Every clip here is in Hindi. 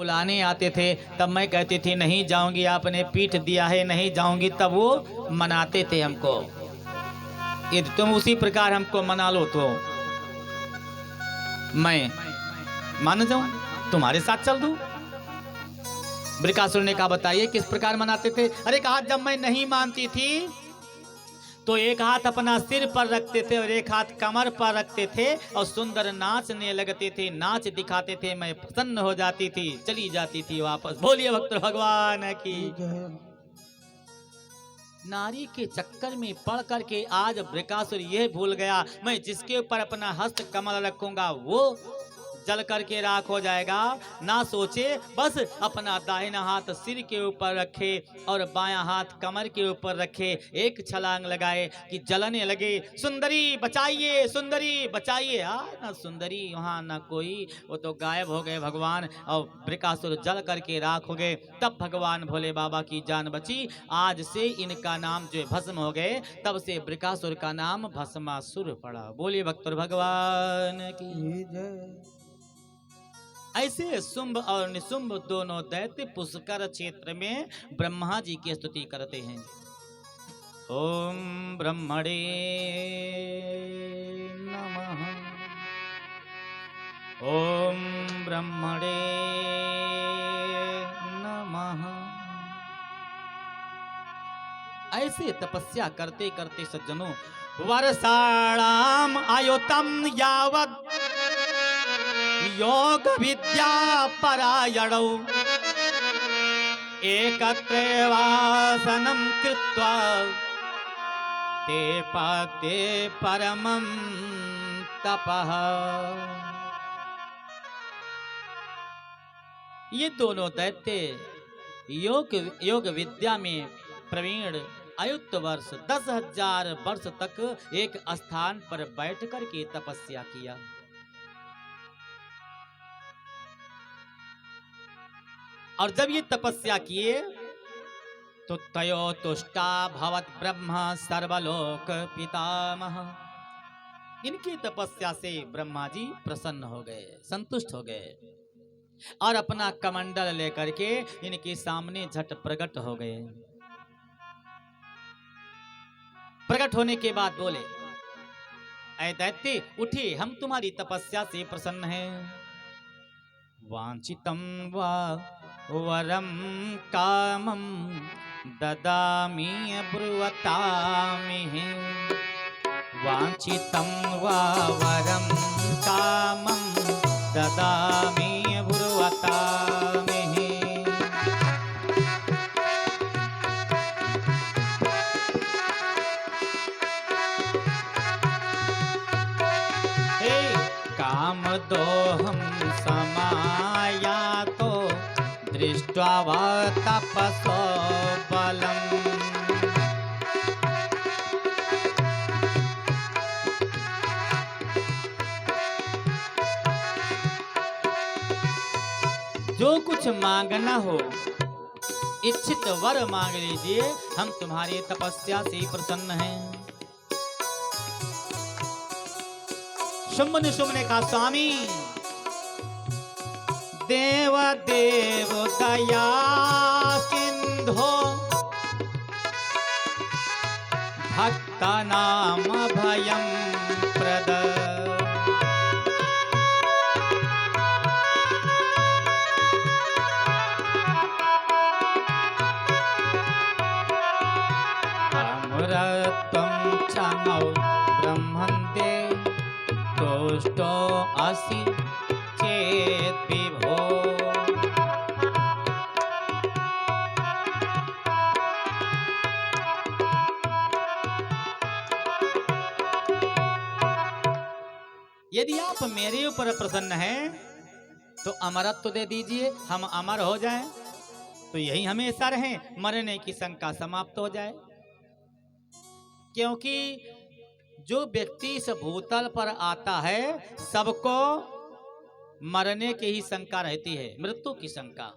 बुलाने आते थे तब मैं कहती थी नहीं जाऊंगी, आपने पीठ दिया है नहीं जाऊंगी, तब वो मनाते थे हमको। यदि तुम उसी प्रकार हमको मना लो तो मैं मान जाऊं, तुम्हारे साथ चल दूं। बृकासुर ने कहा बताइए किस प्रकार मनाते थे। अरे कहा जब मैं नहीं मानती थी तो एक हाथ अपना सिर पर रखते थे और एक हाथ कमर पर रखते थे और सुंदर नाचने लगते थे, नाच दिखाते थे, मैं प्रसन्न हो जाती थी, चली जाती थी वापस। बोलिए भक्त भगवान की। नारी के चक्कर में पड़ करके आज बृकासुर यह भूल गया मैं जिसके ऊपर अपना हस्त कमल रखूंगा वो जल करके राख हो जाएगा। ना सोचे, बस अपना दाहिना हाथ सिर के ऊपर रखे और बायां हाथ कमर के ऊपर रखे, एक छलांग लगाए कि जलने लगे। सुंदरी बचाइए, सुंदरी बचाइए। ना सुंदरी वहां ना कोई, वो तो गायब हो गए भगवान, और बृकासुर जल करके राख हो गए। तब भगवान भोले बाबा की जान बची। आज से इनका नाम जो भस्म हो गए, तब से बृकासुर का नाम भस्मासुर पड़ा। बोलिए भक्त भगवान की जय। ऐसे शुंभ और निशुंभ दोनों दैत्य पुष्कर क्षेत्र में ब्रह्मा जी की स्तुति करते हैं। ओम ब्रह्मणे नमः, ओम ब्रह्मणे नमः। ऐसे तपस्या करते करते सज्जनों, वर्षाणाम आयुतम यावत् योग विद्या परायणौ एकत्रेवासनं कृत्वा ते पाते परमं तपः। ये दोनों दैत्य योग विद्या में प्रवीण अयुत वर्ष 10,000 वर्ष तक एक स्थान पर बैठ करके तपस्या किया। और जब ये तपस्या किए तो तयो तुष्टा भवत ब्रह्म सर्वलोक पितामह। इनकी तपस्या से ब्रह्मा जी प्रसन्न हो गए, संतुष्ट हो गए और अपना कमंडल लेकर के इनके सामने झट प्रकट हो गए। प्रकट होने के बाद बोले, ऐ दैत्य उठिए, हम तुम्हारी तपस्या से प्रसन्न हैं। वांछितं वा वरम कामं ददामि ब्रुवतामि। वांछितं वा वरम कामं ददामि ब्रुवतामि। हे काम दोहम समायातो दृष्ट्वा वा तपसो बलम्। जो कुछ मांगना हो इच्छित वर मांग लीजिए, हम तुम्हारी तपस्या से प्रसन्न हैं। शुंभ निशुंभ ने कहा, स्वामी देव देव दया सिंधो भक्ता नाम भयं प्रद। अमृतं क्षणौ ब्रह्मन्ते तुष्टो असि चेत् विभो। यदि आप मेरे ऊपर प्रसन्न हैं तो अमरत्व दे दीजिए, हम अमर हो जाएं, तो यही हमेशा रहें, मरने की शंका समाप्त हो जाए। क्योंकि जो व्यक्ति इस भूतल पर आता है सबको मरने की ही शंका रहती है, मृत्यु की शंका।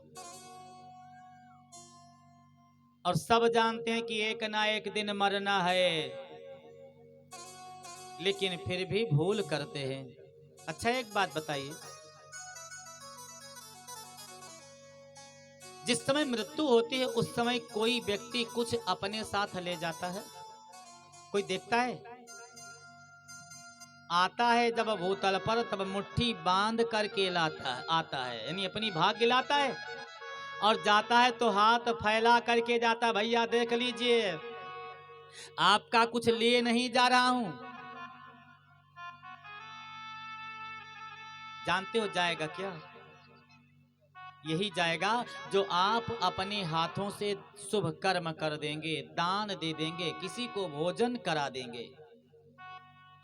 और सब जानते हैं कि एक ना एक दिन मरना है, लेकिन फिर भी भूल करते हैं। अच्छा एक बात बताइए, जिस समय मृत्यु होती है उस समय कोई व्यक्ति कुछ अपने साथ ले जाता है? कोई देखता है? आता है जब भूतल पर तब मुट्ठी बांध करके आता है, यानी अपनी भाग्य लाता है, और जाता है तो हाथ फैला करके जाता है, भैया देख लीजिए आपका कुछ ले नहीं जा रहा हूं। जानते हो जाएगा क्या? यही जाएगा जो आप अपने हाथों से शुभ कर्म कर देंगे, दान दे देंगे, किसी को भोजन करा देंगे।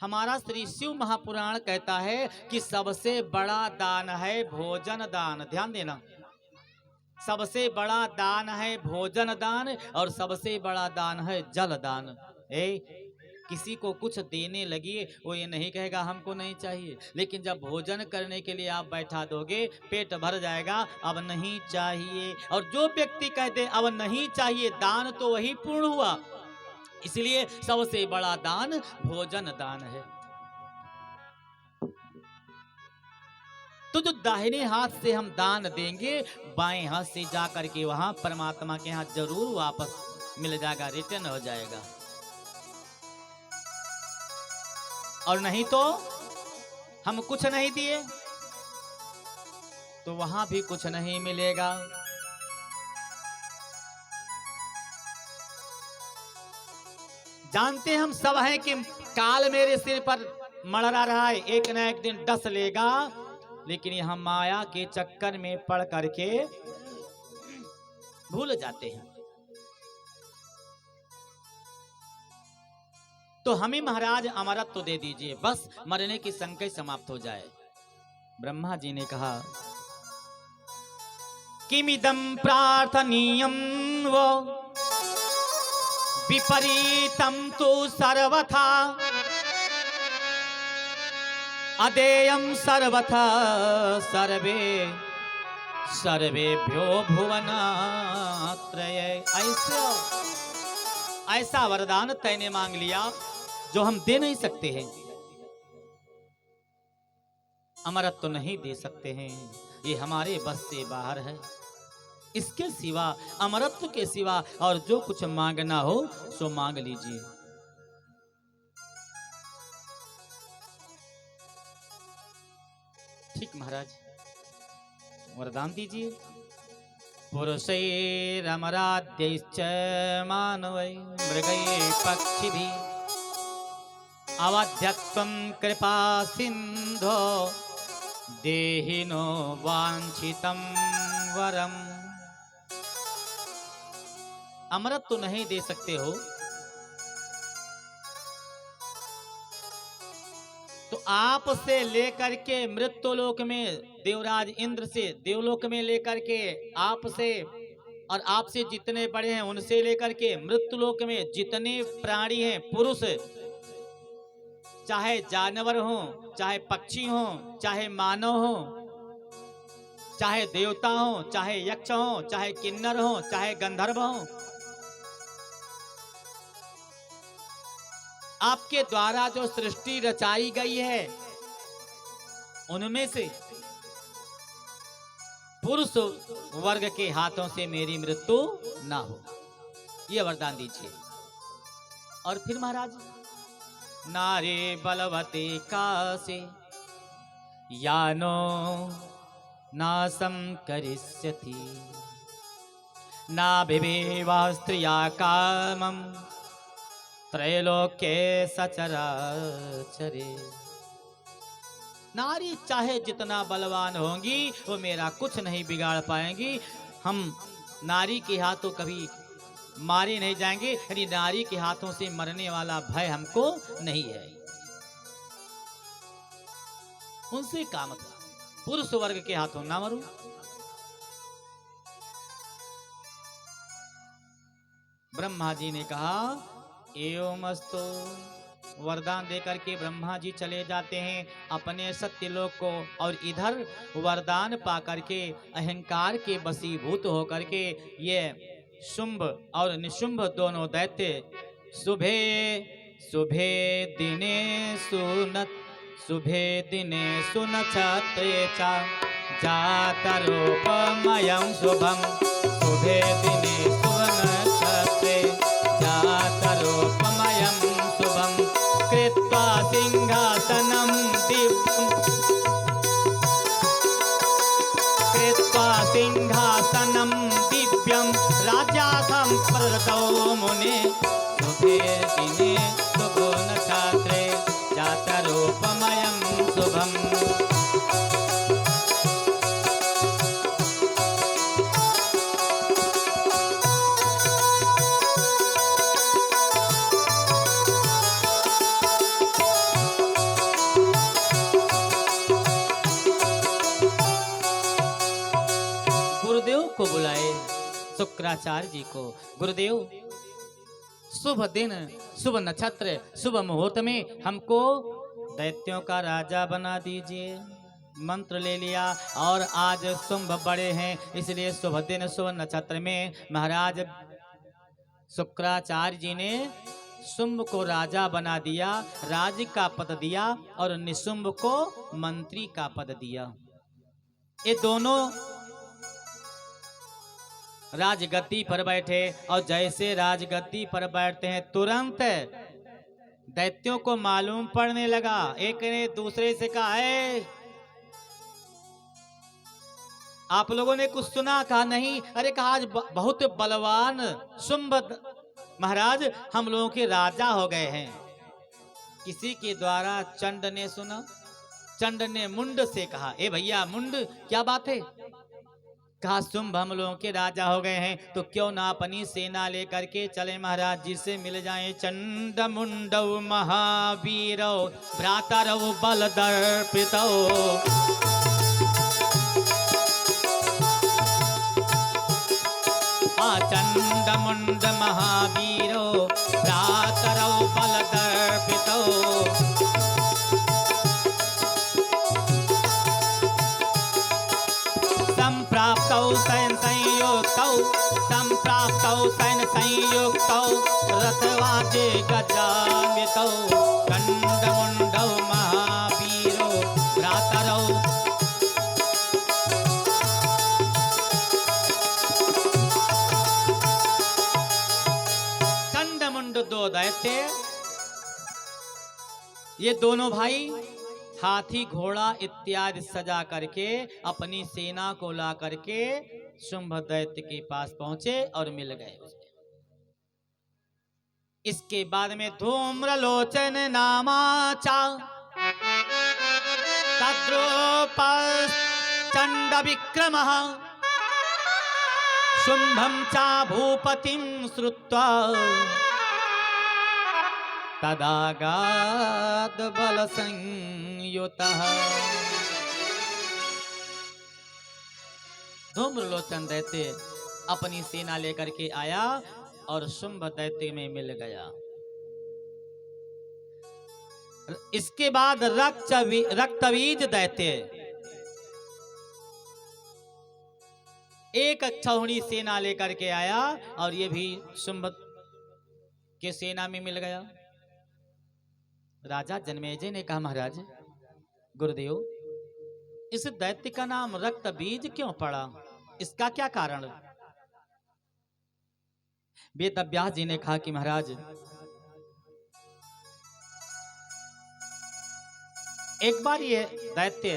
हमारा श्री शिव महापुराण कहता है कि सबसे बड़ा दान है भोजन दान। ध्यान देना, सबसे बड़ा दान है भोजन दान और सबसे बड़ा दान है जल दान। किसी को कुछ देने लगी, वो ये नहीं कहेगा हमको नहीं चाहिए, लेकिन जब भोजन करने के लिए आप बैठा दोगे, पेट भर जाएगा, अब नहीं चाहिए। और जो व्यक्ति कहते अब नहीं चाहिए, दान तो वही पूर्ण हुआ। इसलिए सबसे बड़ा दान भोजन दान है। तो जो दाहिने हाथ से हम दान देंगे, बाएं हाथ से जाकर के वहां परमात्मा के हाथ जरूर वापस मिल जाएगा, रिटर्न हो जाएगा। और नहीं तो हम कुछ नहीं दिए तो वहां भी कुछ नहीं मिलेगा। जानते हम सब हैं कि काल मेरे सिर पर मड़रा रहा है, एक न एक दिन डस लेगा, लेकिन यहां माया के चक्कर में पड़ करके भूल जाते हैं। तो हमें महाराज अमरत्व दे दीजिए, बस मरने की संकट समाप्त हो जाए। ब्रह्मा जी ने कहा किमिदं प्रार्थनीयं वो विपरीतं तु सर्वथा अदेयं सर्वथा सर्वे सर्वेभ्यो भुवनात्रये। ऐसा वरदान तैने मांग लिया जो हम दे नहीं सकते हैं। अमरत्व तो नहीं दे सकते हैं, ये हमारे बस से बाहर है। इसके सिवा, अमरत्व के सिवा और जो कुछ मांगना हो सो मांग लीजिए। ठीक महाराज, वरदान दीजिए। पुरुषैरमराद्यैश्च मानवै मृगै पक्षिभिः अवध्यत्वं कृपा सिन्धो देहिनो वांछितं वरम। अमृत तो नहीं दे सकते हो, तो आप से लेकर के मृत्युलोक में देवराज इंद्र से, देवलोक में लेकर के आप से, और आपसे जितने बड़े हैं उनसे लेकर के मृत्युलोक में जितने प्राणी हैं, पुरुष चाहे जानवर हो, चाहे पक्षी हो, चाहे मानव हो, चाहे देवता हो, चाहे यक्ष हो, चाहे किन्नर हो, चाहे गंधर्व हो, आपके द्वारा जो सृष्टि रचाई गई है उनमें से पुरुष वर्ग के हाथों से मेरी मृत्यु ना हो, ये वरदान दीजिए। और फिर महाराज, नारे बलवते कासे यानो नासं करिष्यति नाभिवेवा स्त्रिया कामं त्रैलोक्ये सचराचरे। नारी चाहे जितना बलवान होंगी वो मेरा कुछ नहीं बिगाड़ पाएंगी। हम नारी के हाथों कभी मारे नहीं जाएंगे, यानी नारी के हाथों से मरने वाला भय हमको नहीं है। उनसे काम था, पुरुष वर्ग के हाथों ना मरूं। ब्रह्मा जी ने कहा एवमस्तु। वरदान देकर के ब्रह्मा जी चले जाते हैं अपने सत्यलोक को, और इधर वरदान पा करके अहंकार के वशीभूत होकर के ये शुंभ और निशुंभ दोनों दैत्य शुभे शुभे दिने सुनक्षत्रे च जातरूपमयं शुभम शुभे दिने शुभ नक्षत्रे जातरूपमयं शुभं कृत्वा सिंहासनं दिव्यं राजासं प्रदत्तो मुने शुभे दिने शुभो नक्षत्रे जातरूपमयं शुभम्। गुरुदेव को बुलाए, शुक्राचार्य जी को। गुरुदेव, शुभ दिन, शुभ नक्षत्र, शुभ मुहूर्त में हमको दैत्यों का राजा बना दीजिए। मंत्र ले लिया और आज शुंभ बड़े हैं, इसलिए शुभ दिन शुभ नक्षत्र में महाराज शुक्राचार्य जी ने शुंभ को राजा बना दिया, राज्य का पद दिया और निशुंभ को मंत्री का पद दिया। ये दोनों राजगद्दी पर बैठे और जैसे राजगद्दी पर बैठते हैं तुरंत दैत्यों को मालूम पड़ने लगा। एक ने दूसरे से कहा, है आप लोगों ने कुछ सुना? कहा नहीं। अरे कहा, आज बहुत बलवान शुंभ महाराज हम लोगों के राजा हो गए हैं। किसी के द्वारा चंड ने सुना। चंड ने मुंड से कहा, ए भैया मुंड, क्या बात है? कहा, शुंभ हम लोगों के राजा हो गए हैं, तो क्यों ना अपनी सेना लेकर के चले महाराज जी से मिल जाएं। चंड मुंडौ महावीरौ भ्रातरौ बलदर्पितौ चंड मुंड महावीरौ भ्रातरौ बलदर्पितौ संप्राप्तौ सैन्य संयुक्तौ रथवाजे गजान्वितौ चण्डमुण्डौ महावीरो भ्रातरौ। चण्डमुण्ड दो दैत्य, ये दोनों भाई हाथी घोड़ा इत्यादि सजा करके अपनी सेना को ला करके शुंभ दैत्य के पास पहुंचे और मिल गए उसे। इसके बाद में धूम्रलोचन नामाचा तद्रूपश्चण्ड विक्रमः शुंभं चा भूपतिं श्रुत्वा तदागाद बल संयुतः। धूम्रलोचन दैत्य अपनी सेना लेकर के आया और शुंभ दैत्य में मिल गया। इसके बाद रक्तबीज दैत्य एक छौड़ी सेना लेकर के आया और ये भी शुंभ के सेना में मिल गया। राजा जन्मेजय ने कहा, महाराज गुरुदेव, इस दैत्य का नाम रक्त बीज क्यों पड़ा? इसका क्या कारण? वेदव्यास जी ने कहा कि महाराज, एक बार ये दैत्य,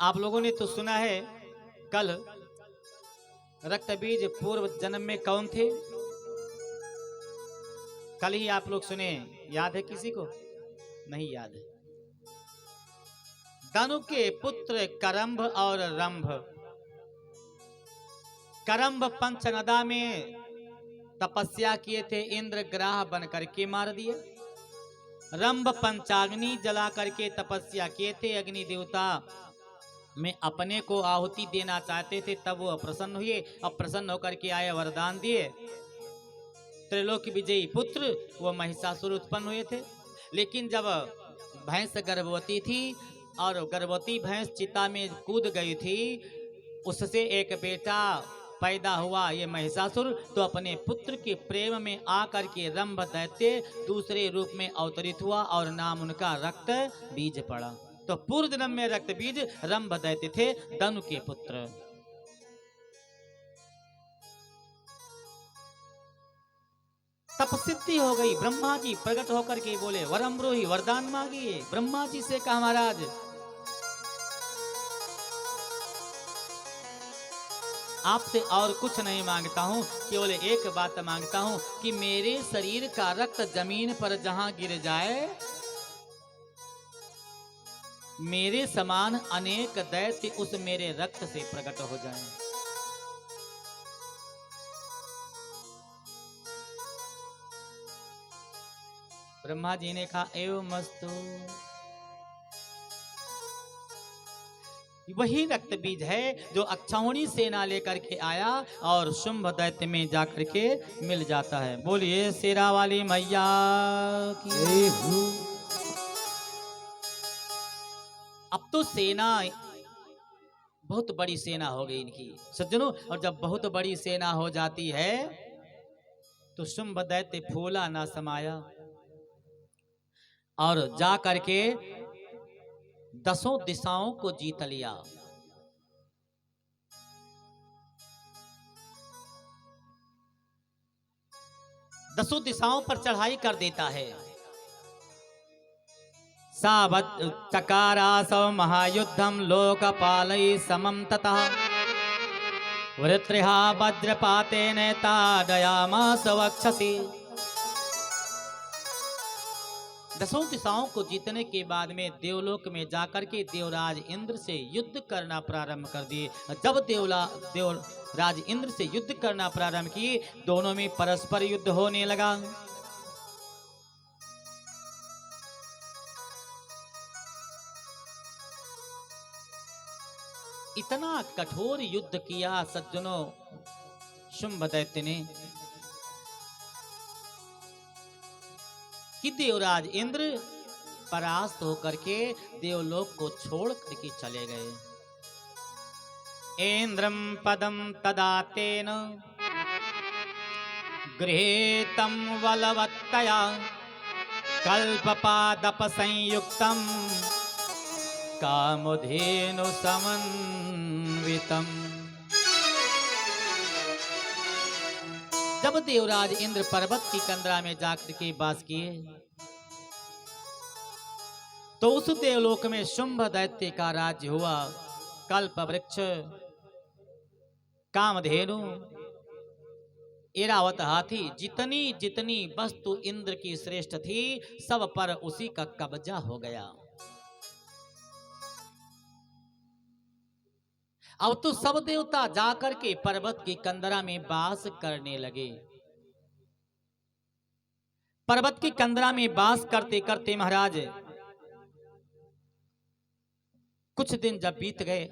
आप लोगों ने तो सुना है कल रक्तबीज पूर्व जन्म में कौन थे? कल ही आप लोग सुने, याद है किसी को? नहीं याद है। धनु के पुत्र करंभ और रंभ। करंभ पंचनदा में तपस्या किए थे, इंद्र ग्राह बन करके मार दिए। रंभ पंचाग्नि जला करके तपस्या किए थे, अग्नि देवता में अपने को आहुति देना चाहते थे, तब वो प्रसन्न हुए। अब प्रसन्न होकर के आए, वरदान दिए। त्रिलोक विजयी पुत्र वो महिषासुर उत्पन्न हुए थे। लेकिन जब भैंस गर्भवती थी और गर्भवती भैंस चिता में कूद गई थी, उससे एक बेटा पैदा हुआ ये महिषासुर। तो अपने पुत्र के प्रेम में आकर के रंभ दैत्य दूसरे रूप में अवतरित हुआ और नाम उनका रक्त बीज पड़ा। तो पूर्व जन्म में रक्त बीज रंभ दैत्य थे, दनु के पुत्र। तपसिद्धि हो गई। ब्रह्मा जी प्रकट होकर के बोले वरम ब्रूहि, वरदान मांगिए। ब्रह्मा जी से कहा महाराज आपसे और कुछ नहीं मांगता हूँ, केवल एक बात मांगता हूँ कि मेरे शरीर का रक्त जमीन पर जहां गिर जाए, मेरे समान अनेक दैत्य उस मेरे रक्त से प्रकट हो जाएं। ब्रह्मा जी ने कहा एवं मस्तु। वही रक्त बीज है जो अक्षौणी सेना लेकर के आया और शुंभ दैत्य में जाकर के मिल जाता है। बोलिए शेरा वाली मैया की। अब तो सेना बहुत बड़ी सेना हो गई इनकी सज्जनों, और जब बहुत बड़ी सेना हो जाती है तो शुंभ दैत्य फूला ना समाया और जा करके 10 दिशाओं को जीत लिया। दसों दिशाओं पर चढ़ाई कर देता है। सावत चकारासौ महायुद्धम लोकपालै समं ततः वृत्रिहा वज्रपातेन ताडयामास वक्षसि। दसों दिशाओं को जीतने के बाद में देवलोक में जाकर के देवराज इंद्र से युद्ध करना प्रारंभ कर दिए। जब देवराज इंद्र से युद्ध करना प्रारंभ किए, दोनों में परस्पर युद्ध होने लगा। इतना कठोर युद्ध किया सज्जनों शुंभ दैत्य ने कि देवराज इंद्र परास्त होकर के देवलोक को छोड़ करके चले गए। इंद्रम पदम तदा तेन गृहीतं बलवत्तया कल्पपादप संयुक्तम कामधेनु समन्वितम। जब देवराज इंद्र पर्वत की कंदरा में जाकर के वास किए तो उस देवलोक में शुंभ दैत्य का राज्य हुआ। कल्प वृक्ष, कामधेनु, ऐरावत हाथी, जितनी जितनी वस्तु इंद्र की श्रेष्ठ थी सब पर उसी का कब्जा हो गया। अब तो सब देवता जाकर के पर्वत की कंदरा में वास करने लगे। पर्वत की कंदरा में वास करते करते महाराज कुछ दिन जब बीत गए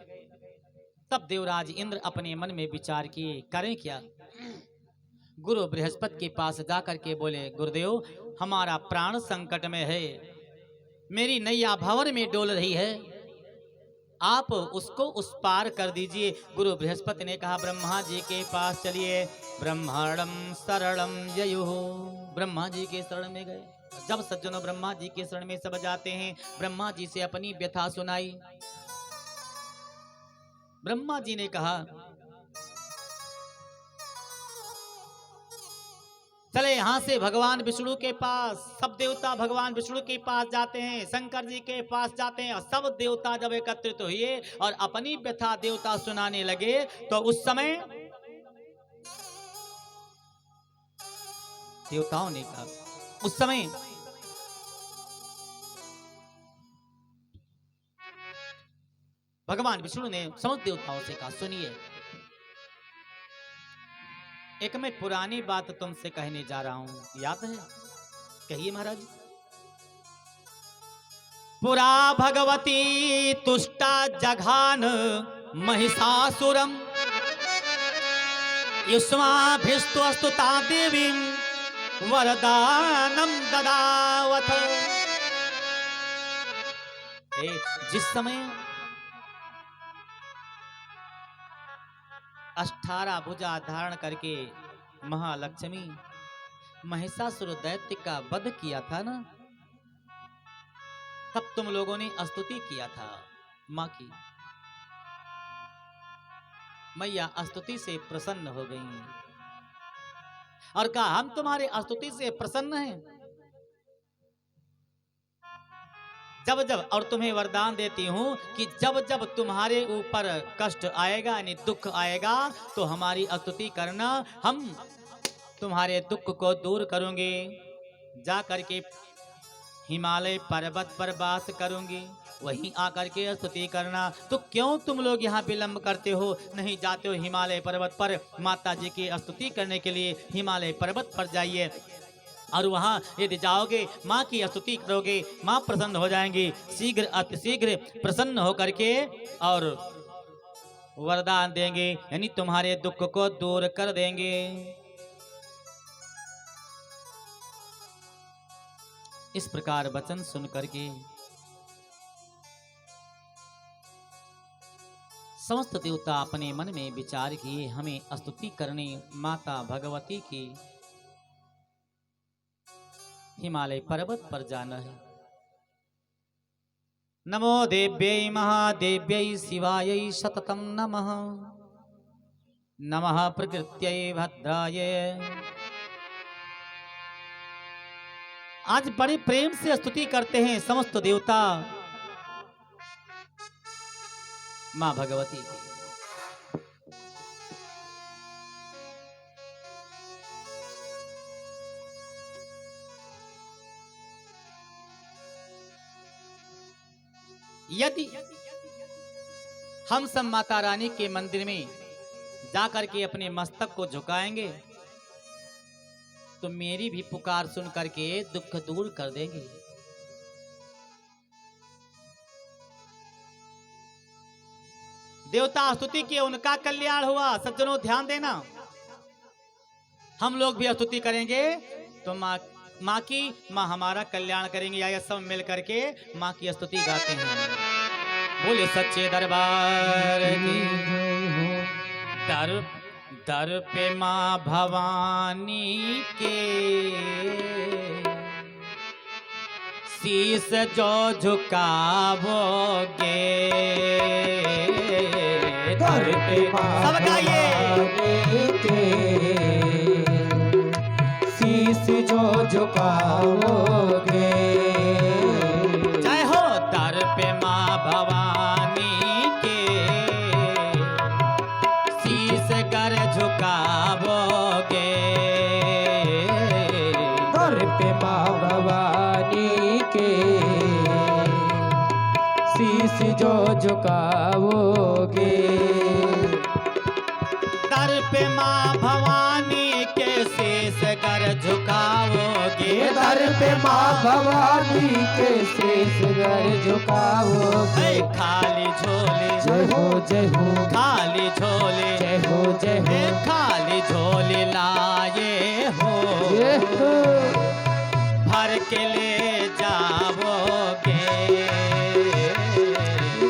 तब देवराज इंद्र अपने मन में विचार किए करें क्या। गुरु बृहस्पति के पास जाकर के बोले गुरुदेव हमारा प्राण संकट में है, मेरी नैया भंवर में डोल रही है, आप उसको उस पार कर दीजिए। गुरु बृहस्पति ने कहा ब्रह्मा जी के पास चलिए। ब्रह्मांडम शरणम ययुः, ब्रह्मा जी के शरण में गए। जब सज्जनों ब्रह्मा जी के शरण में सब जाते हैं, ब्रह्मा जी से अपनी व्यथा सुनाई। ब्रह्मा जी ने कहा चले यहां से भगवान विष्णु के पास। सब देवता भगवान विष्णु के पास जाते हैं, शंकर जी के पास जाते हैं, और सब देवता जब एकत्रित हुए और अपनी व्यथा देवता सुनाने लगे तो उस समय देवताओं ने कहा, उस समय भगवान विष्णु ने समस्त देवताओं से कहा सुनिए, एक मैं पुरानी बात तुमसे कहने जा रहा हूं, याद है? कहिए महाराज। पुरा भगवती तुष्टा जघान महिषासुरम युष्माभिस्तुस्तुता देवी वरदानम ददावथ। जिस समय 18 भुजा धारण करके महालक्ष्मी महिषासुर दैत्य का वध किया था ना, तब तुम लोगों ने स्तुति किया था माँ की। मैया स्तुति से प्रसन्न हो गई और कहा हम तुम्हारे स्तुति से प्रसन्न हैं। जब जब और तुम्हें वरदान देती हूं कि जब जब तुम्हारे ऊपर कष्ट आएगा यानी दुख आएगा तो हमारी स्तुति करना, हम तुम्हारे दुख को दूर करूंगे। जा करके हिमालय पर्वत पर वास करूंगी, वहीं आकर के स्तुति करना। तो क्यों तुम लोग यहाँ विलंब करते हो, नहीं जाते हो हिमालय पर्वत पर माता जी की स्तुति करने के लिए? हिमालय पर्वत पर जाइए और वहाँ यदि जाओगे माँ की स्तुति करोगे, माँ प्रसन्न हो जाएंगी, शीघ्र अतिशीघ्र प्रसन्न होकर के और वरदान देंगे, यानी तुम्हारे दुख को दूर कर देंगे। इस प्रकार वचन सुन करके समस्त देवता अपने मन में विचार किए, हमें स्तुति करने माता भगवती की हिमालय पर्वत पर जाना है। नमो देव्यै महादेव्यै शिवायै सततं नमः। नमः प्रकृत्यै भद्रायै। आज बड़े प्रेम से स्तुति करते हैं समस्त देवता मां भगवती की। यदि हम सब माता रानी के मंदिर में जाकर के अपने मस्तक को झुकाएंगे तो मेरी भी पुकार सुन करके दुख दूर कर देंगे। देवता स्तुति किए, उनका कल्याण हुआ। सज्जनों ध्यान देना, हम लोग भी स्तुति करेंगे तो माँ की, माँ हमारा कल्याण करेंगे। या सब मिल करके माँ की स्तुति गाते हैं। बोले सच्चे दरबार की। दर पे माँ भवानी के शीश जो झुकावोगे, दर पे सब गाइए के शीश जो झुकाओगे। जय हो दर पे माँ भवानी के शीश कर झुकाओगे। दर पे माँ भवानी के शीश जो झुकाओगे। दर पे माँ भवानी के शीश कर झुकाओगे। दर पे माँ भवानी के शीश कर झुकाओगे। खाली झोली जय हो जय हो, खाली झोली जय हो जय हो, खाली झोली लाए हो, भर के ले जाओगे।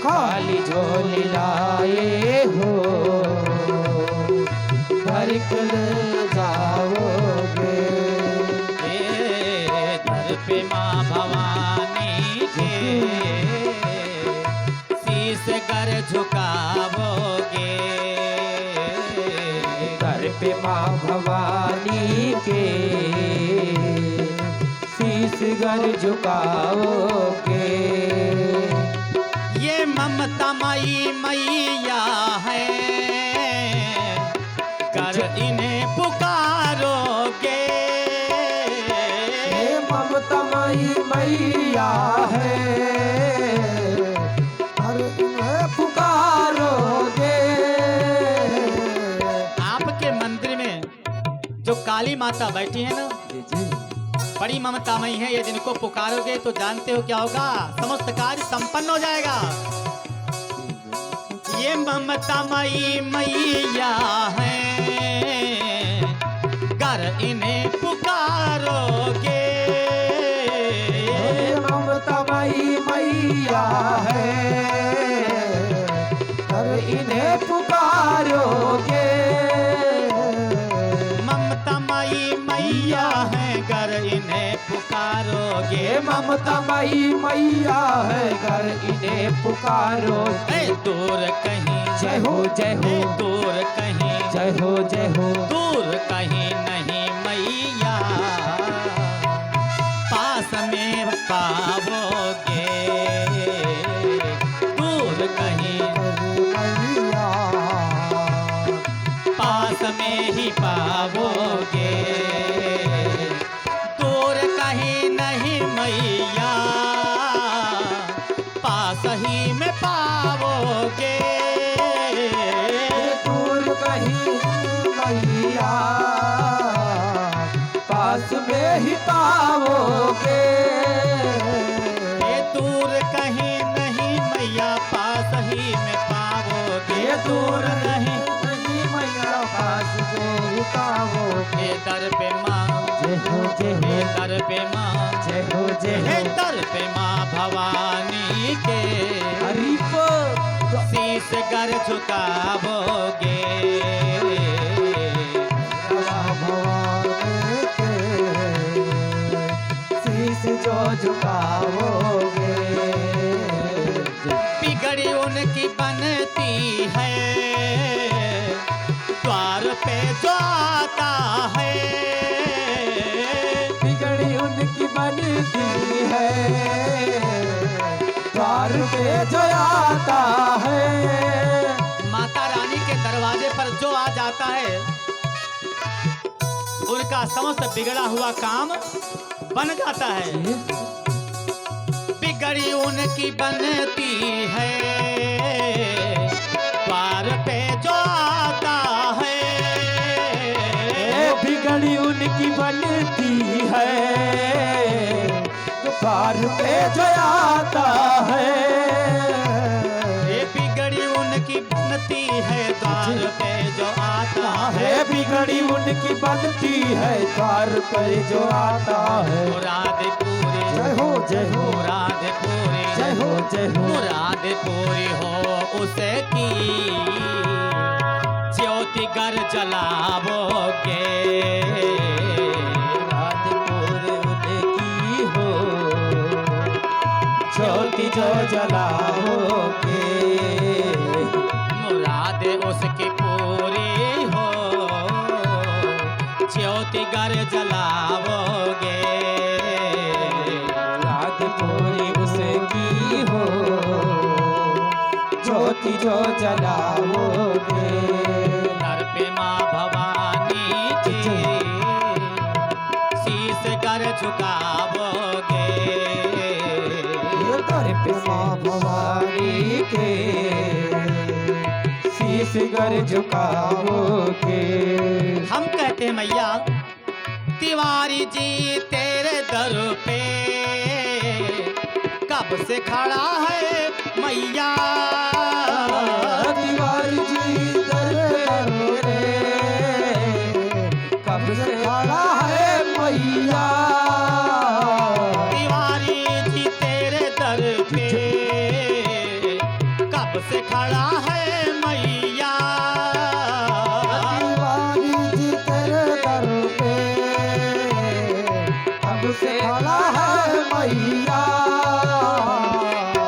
खाली झोली लाए हो, भर के ले जाओगे। दर पे माँ भवानी के शीश कर झुकाओगे। दर पे माँ भवानी के शीश कर झुकाओगे। ये ममता मई मैया है, कर इन्हें पुकारोगे। ये ममता मई मैया है, कर इन्हें पुकारोगे। आपके मंदिर में जो काली माता बैठी है ना, बड़ी ममतामयी है। यदि इनको पुकारोगे तो जानते हो क्या होगा? समस्त कार्य संपन्न हो जाएगा। ये ममतामयी मैया है, कर इन्हें पुकारोगे। ममतामयी मैया है, कर इन्हें पुकारोगे। ममतामयी मैया है, कर इन्हें पुकारोगे। पाओगे। ममता मई मैया है घर इन्हें पुकारो। दूर कहीं जय हो जय हो, दूर कहीं जय हो जय हो, दूर कहीं नहीं मैया पास में पाओगे। दूर कहीं मैया पास में ही पाओगे। दूर कहीं नहीं मैया पास ही में पाओगे। दूर कहीं मैया पास में ही पाओगे। दूर कहीं नहीं मैया पास ही में पाओगे। दूर नहीं मैया पास में ही पाओगे। दर पे माँ जय हो जय हो, दर पे माँ जय हो जय हो, दर पे माँ भवानी के हरिप शीश गर झुकावोगे। भगवान के शीश जो झुकाओगे। बिगड़ी उनकी बनती है द्वार पे जो आता है। बिगड़ी उनकी बनती है द्वार पे जो आता है। माता रानी के दरवाजे पर जो आ जाता है उनका समस्त बिगड़ा हुआ काम बन जाता है। बिगड़ी उनकी बनती है द्वार पे जो आता है। बिगड़ी उनकी बनती है द्वार पे जो आता है। बिगड़ी उनकी बनती है द्वार पे जो आता है। बिगड़ी उनकी बनती है द्वार पे जो आता है। मुराद पूरी जय हो जय हो, मुराद पूरी जय हो जय हो, मुराद पूरी हो उसे की ज्योति घर जलावोगे। रात पूरी उनकी हो ज्योति जो जलाओगे। मुराद उसकी पूरी हो ज्योति घर जलावोगे। रात पूरी उसकी हो ज्योति जो जलाओगे। दर पे माँ भवानी की शीश कर झुकावोगे। दर पे माँ भवानी के शीश गर झुकाओगे। हम कहते हैं मैया तिवारी जी तेरे दर पे कब से खड़ा है मैया। तिवारी जी दर पे कब से खड़ा है मैया। तिवारी जी तेरे दर पे कब से खड़ा है मैया। तिवारी जी तेरे दर पे कब से खड़ा है मैया।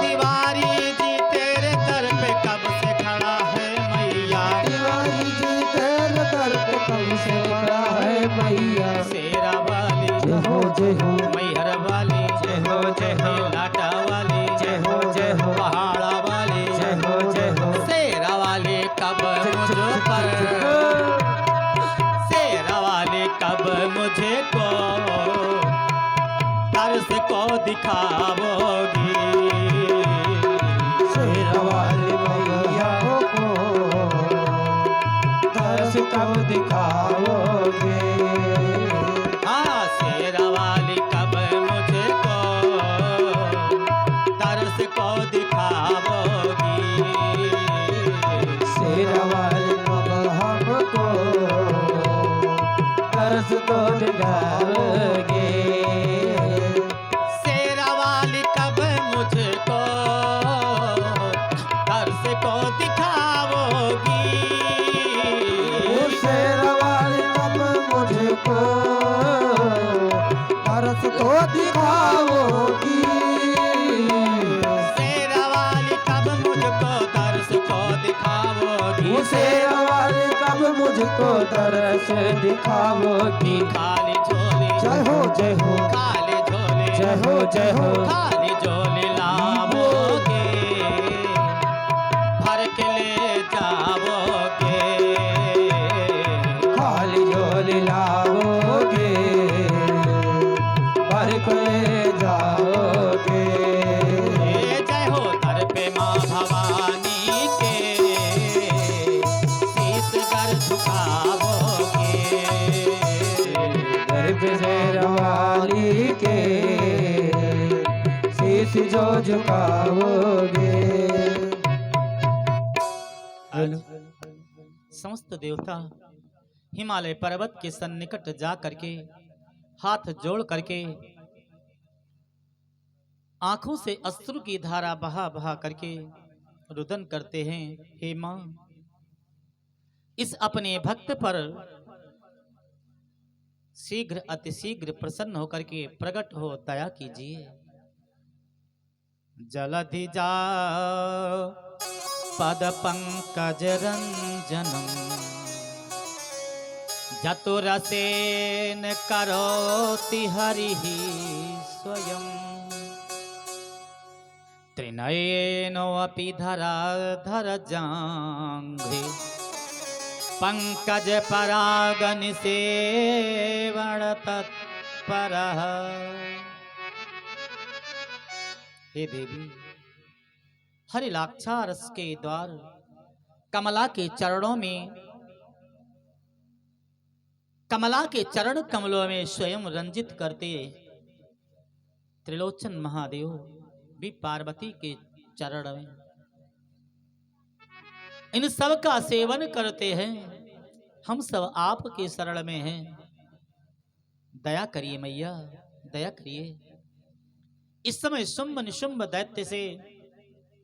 तिवारी जी तेरे दर पे कब से खड़ा है मैया। तिवारी जी तेरे दर पे कब से खड़ा है मैया। शेरा वाली जय हो जय हो, मैहर वाली जय हो जय हो, लाटा वाली जय हो जय हो, पहाड़ा वाली जय हो जय हो। शेरा वाली कब मुझ पर शेरा वाली कब मुझे को तरस को दिखावोगी। शेरवाली मैया को तरस कब दिखाओगे। हाँ शेरा वाली कब मुझे को तरस को दिखावोगी। शेरवाली कब हमको तरस को दिखाओगे। शेरा वाली कब मुझको तरस को दिखावोगी। शेरवाली कब मुझको तरस को दिखाओगे। वो शेर वाली कब मुझको तरस दिखाओगी। खाली झोली जय हो जय हो खाली झोली जय हो जय हो खाली झोली लाओगे, भर के ले जाओगे। खाली झोली लाओगे, भर के ले जाओगे। जय हो दर पे माँ भवानी के, शीश कर झुकाओगे। दर पे शेर वाली के शीश जो झुकाओगे। समस्त देवता हिमालय पर्वत के सन्निकट जा करके हाथ जोड़ करके आंखों से अश्रु की धारा बहा बहा करके रुदन करते हैं। हे मां, इस अपने भक्त पर शीघ्र अतिशीघ्र प्रसन्न होकर के प्रकट हो दया कीजिए। जलधि जा पद पंकज रंजनम, जतुरसेन करोति हरिः स्वयं। त्रिनयनोऽपि धराधर जांघ्रि, पंकज परागन सेवण तत्परः। हे देवी, हरिलाक्षा रस के द्वार कमला के चरणों में, कमला के चरण कमलों में स्वयं रंजित करते त्रिलोचन महादेव भी पार्वती के चरण में इन सब का सेवन करते हैं। हम सब आपके शरण में हैं, दया करिए मैया, दया करिए। इस समय शुंभ निशुंभ दैत्य से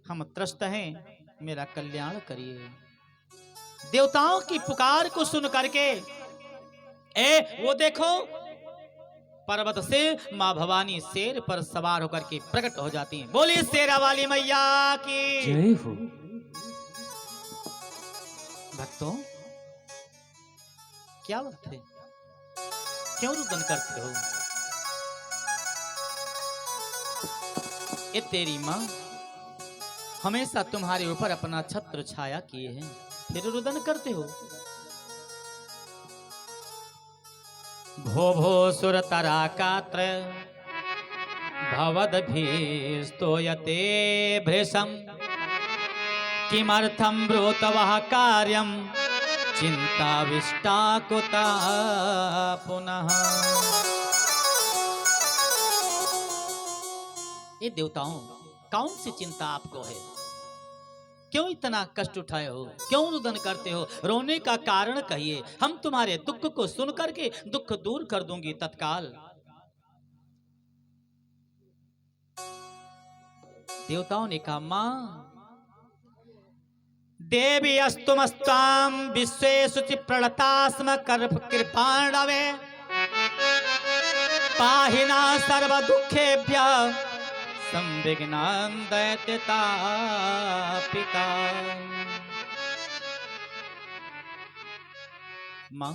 हम त्रस्त हैं, मेरा कल्याण करिए। देवताओं की पुकार को सुन करके वो देखो पर्वत से माँ भवानी शेर पर सवार होकर के प्रकट हो जाती हैं। बोलिए शेरा वाली मैया की जय हो। भक्तों, क्या बात है, क्यों रुदन करते हो? ये तेरी माँ हमेशा तुम्हारे ऊपर अपना छत्र छाया किए हैं, फिर रुदन करते हो? भो भो सुर तराकात्र भवद्भिस्तोयते भृशं, किमर्थं ब्रूतवः कार्यं चिंताविष्टा कुता पुनः। ये देवताओं, कौन सी चिंता आपको है? क्यों इतना कष्ट उठाए हो? क्यों रुदन करते हो? रोने का कारण कहिए, हम तुम्हारे दुख को सुन करके दुख दूर कर दूंगी तत्काल। देवताओं ने कहा, मां देवी अस्तुमस्ताम विश्वेषु च प्रणतास्म कृपाणवे, पाहिना सर्व दुखेभ्यः संविघ्नान् दैत्यतापिता। मां,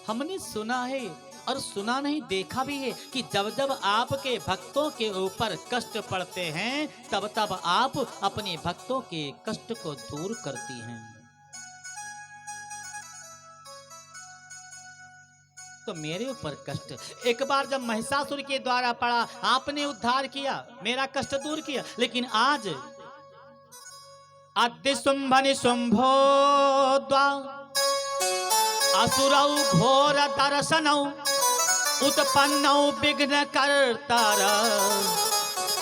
हमने सुना है और सुना नहीं, देखा भी है कि जब जब आपके भक्तों के ऊपर कष्ट पड़ते हैं तब तब आप अपने भक्तों के कष्ट को दूर करती हैं। तो मेरे ऊपर कष्ट, एक बार जब महिषासुर के द्वारा पड़ा आपने उद्धार किया, मेरा कष्ट दूर किया, लेकिन आज अद्य शुंभ निशुंभो द्वा असुरौ घोर दर्शनौ उत्पन्नौ विघ्न कर्तार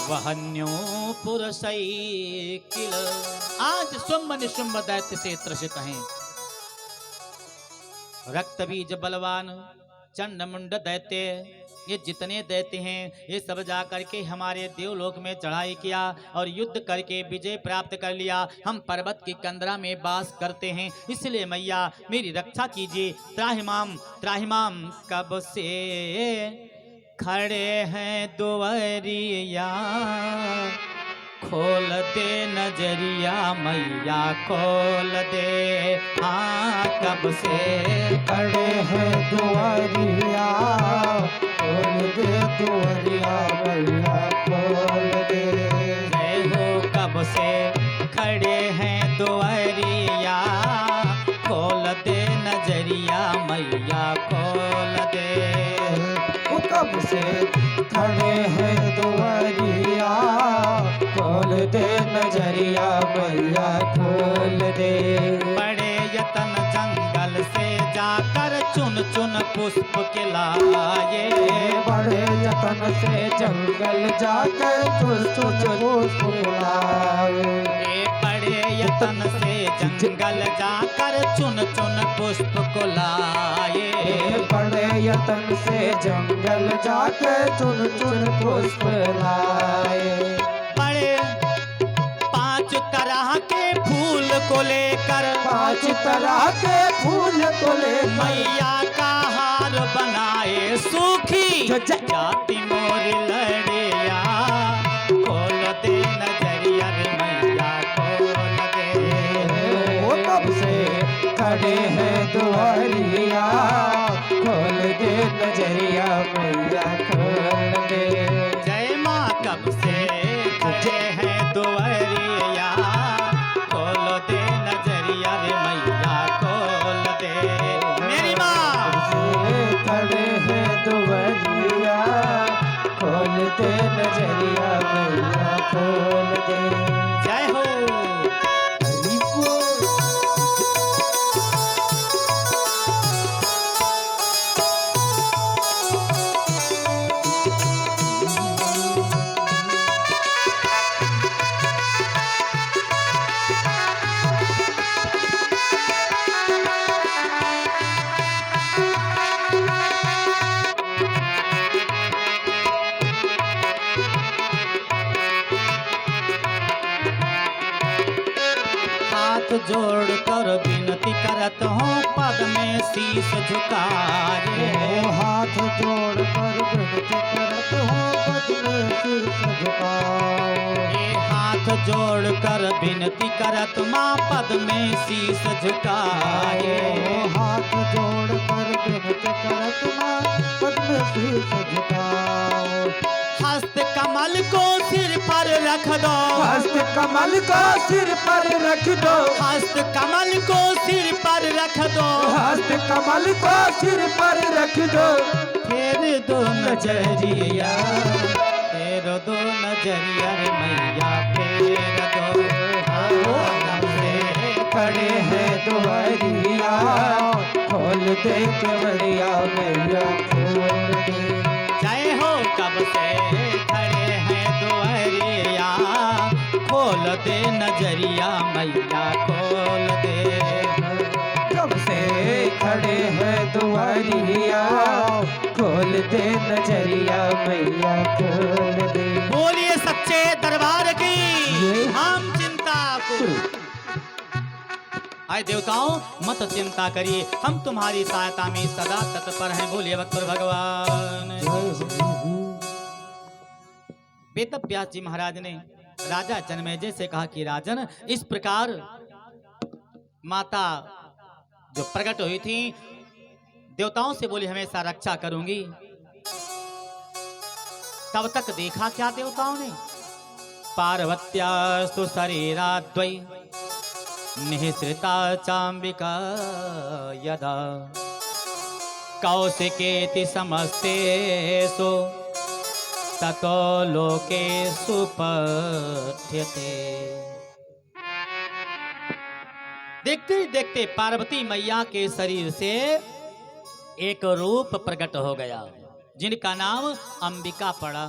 वहन्यो पुरुषै किल। आज शुंभ निशुंभ दैत्य से त्रसित हैं। रक्त बीज बलवान चंड मुंड दैत्य, ये जितने दैत्य हैं ये सब जाकर के हमारे देवलोक में चढ़ाई किया और युद्ध करके विजय प्राप्त कर लिया। हम पर्वत की कंदरा में वास करते हैं, इसलिए मैया मेरी रक्षा कीजिए। त्राहिमाम त्राहिमाम, कब से खड़े हैं दुवरिया, खोल दे नजरिया मैया खोल दे। हाँ कब से खड़े हैं दुआरिया, खोल दे दुआरिया मैया खोल दे। जय हो कब से खड़े हैं दुआरिया, खोल दे नजरिया मैया खोल दे। वो कब से खड़े हैं दुआरिया, खोल दे नजरिया मैया खोल दे। बड़े यतन जंगल से जाकर चुन चुन पुष्प के लाए, बड़े यतन से जंगल जाकर पुष्प लाए। बड़े यतन से जंगल जाकर चुन चुन पुष्प को लाए। बड़े यतन से जंगल जाकर चुन चुन पुष्प लाए। बड़े 5 तरह के फूल को लेकर, 5 तरह के फूल को लेकर मैया का हार बनाए सूखी जाति मोरी लड़िया। खोल दे नजरिया रे मैया खोल दे। वो कब से खड़े हैं दुआरिया, खोल दे नजरिया मैया खोल दे। जय माँ कब से खड़े हैं दुआरिया, खोल दे नजरिया रे मैया खोल दे। मेरी माँ खड़े हैं दुआरिया, खोल दे नजरिया मैया खोल दे। जय हो। हाथ जोड़ कर विनती करत हूँ पद में शीश झुकाए। हाथ जोड़ कर विनती करत हूँ पद में शीश झुकाओ। हाथ जोड़ कर विनती करत माँ पद में शीश झुकाए। हाथ जोड़ कर विनती करत माँ पद में शीश झुकाओ। हस्त कमल को सिर पर रख दो, हस्त कमल को सिर पर रख दो, हस्त कमल को सिर पर रख दो, हस्त कमल को सिर पर रख दो। फेर दो नजरिया, फेर दो नजरिया रे मैया फेर दो। कब से खड़े हैं दुआरिया, खोल दे केवड़िया मैया खोल दे। जय हो कब से खड़े हैं दुआरिया, खोल दे नजरिया मैया खोल दे। कब से खड़े हैं दुआरिया, खोल दे नजरिया मैया खोल दे। बोलिए सच्चे दरबार की हम चिंता को। आए देवताओं मत चिंता करिए, हम तुम्हारी सहायता में सदा तत्पर हैं। बोलिए वक्र भगवान। वेद व्यास जी महाराज ने राजा जनमेजय से कहा कि राजन इस प्रकार माता जो प्रकट हुई थी देवताओं से बोली हमेशा रक्षा करूंगी। तब तक देखा क्या देवताओं ने, पार्वत्यास्तु शरीराद्वै निःसृता चाम्बिका यदा कौशिकेति समस्तेषु ततो लोकेषु पठ्यते। देखते ही देखते पार्वती मैया के शरीर से एक रूप प्रकट हो गया जिनका नाम अंबिका पड़ा।